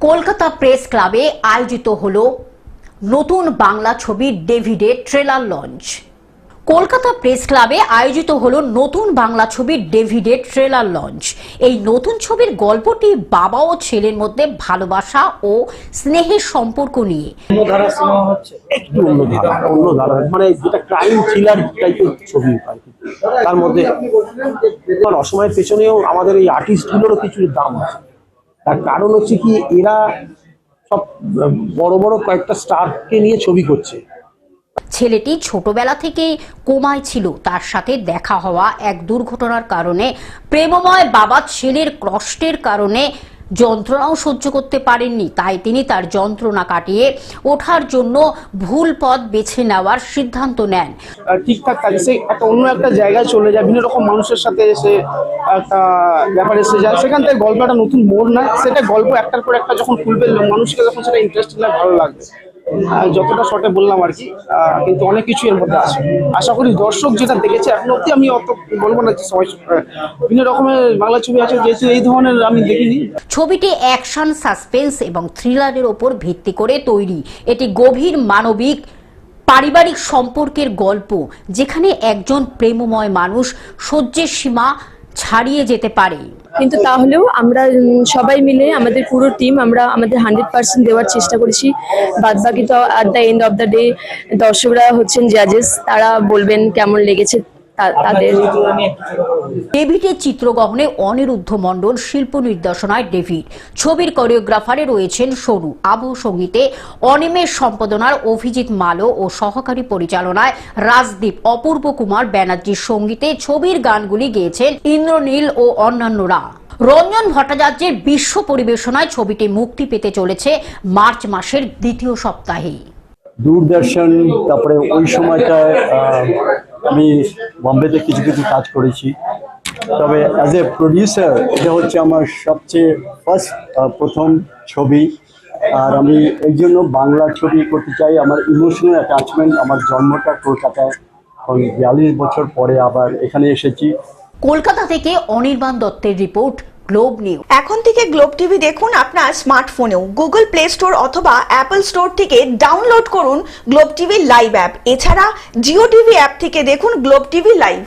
Kolkata press ক্লাবে আয়োজিত হলো নতুন বাংলা ছবির ডেভিডের ট্রেলার লঞ্চ। কলকাতা প্রেস ক্লাবে আয়োজিত হলো নতুন বাংলা ছবির ডেভিডের ট্রেলার লঞ্চ। এই নতুন ছবির গল্পটি বাবা ও ছেলের মধ্যে ভালোবাসা ও স্নেহের সম্পর্ক নিয়ে। একটু অন্য ধারা মানে যেটা ক্রাইম থ্রিলার টাইপের ছবি আর কি। তার মধ্যে অসময়ের পেছনেও আমাদের এই আর্টিস্টগুলোরও কিছু দাম আছে। তার কারণ হচ্ছে কি, এরা সব বড় বড় কয়েকটা স্টারকে নিয়ে ছবি করছে। ছেলেটি ছোটবেলা থেকেই কোমায় ছিল। তার সাথে দেখা হওয়া এক দুর্ঘটনার কারণে প্রেমময় বাবা ছেলের কষ্টের কারণে যন্ত্রণাও সহ্য করতে পারেননি। তাই তিনি তার যন্ত্রণা কাটিয়ে ওঠার জন্য ভুল পথ বেছে নেওয়ার সিদ্ধান্ত নেন। ঠিকঠাক থাকে, সে একটা অন্য একটা জায়গায় চলে যায়, বিভিন্ন রকম মানুষের সাথে এসে একটা ব্যাপারে এসে যায়। সেখান থেকে গল্পটা নতুন মোড় নেয়। সেটা গল্প একটার পর একটা যখন খুলবে, মানুষকে যখন সেটা ইন্টারেস্টিং লাগে, ভালো লাগবে। যতটা শর্টে বললাম আর কি, কিন্তু অনেক কিছু এর মধ্যে আছে। আশা করি দর্শক যেটা দেখেছে, এখন অব্দি আমি অত বলবো না যে সবাই বিভিন্ন রকমের বাংলা ছবি আছে, যেহেতু এই ধরনের আমি দেখিনি। ছবিটি অ্যাকশন, সাসপেন্স এবং থ্রিলারের ওপর ভিত্তি করে তৈরি। এটি গভীর মানবিক পারিবারিক সম্পর্কের গল্প, যেখানে একজন প্রেমময় মানুষ সহ্যের সীমা ছাড়িয়ে যেতে পারে। কিন্তু তাহলেও আমরা সবাই মিলে, আমাদের পুরো টিম, আমরা আমাদের 100% দেওয়ার চেষ্টা করেছি। বাদ বাকি তো at the end of the day দর্শকরা হচ্ছেন জাজেস, তারা বলবেন কেমন লেগেছে তাদের। ডেভিডের চিত্রগ্রহণে অনিরুদ্ধ মণ্ডল, শিল্প নির্দেশনায় ডেভিড, ছবির কোরিওগ্রাফারে রয়েছেন সরু, আবহ সঙ্গীতে অনিমেষ সম্পাদনার অভিজিৎ মালো ও সহকারী পরিচালনায় রাজদীপ, অপূর্ব কুমার ব্যানার্জির সঙ্গীতে ছবির গানগুলি গেয়েছেন ইন্দ্রনীল ও অন্যান্যরা। রঞ্জন ভট্টাচার্যের বিশ্ব পরিবেশনায় ছবিটি মুক্তি পেতে চলেছে মার্চ মাসের দ্বিতীয় সপ্তাহে। দূরদর্শন, তারপরে ওই সময়টায় আমি বম্বেতে কিছু কিছু কাজ করেছি। তবে অ্যাজ এ প্রডিউসার এটা হচ্ছে আমার সবচেয়ে প্রথম ছবি। আর আমি এই জন্য বাংলা ছবি করতে চাই। আমার ইমোশনাল অ্যাটাচমেন্ট, আমার জন্মটা কলকাতায়, 42 বছর পরে আবার এখানে এসেছি। কলকাতা থেকে অনির্বাণ দত্তের রিপোর্ট, গ্লোব নিউজ। এখন থেকে গ্লোব টিভি দেখুন আপনার স্মার্টফোনেও। গুগল প্লে স্টোর অথবা অ্যাপল স্টোর থেকে ডাউনলোড করুন গ্লোব টিভি লাইভ অ্যাপ। এছাড়া জিও টিভি অ্যাপ থেকে দেখুন গ্লোব টিভি লাইভ।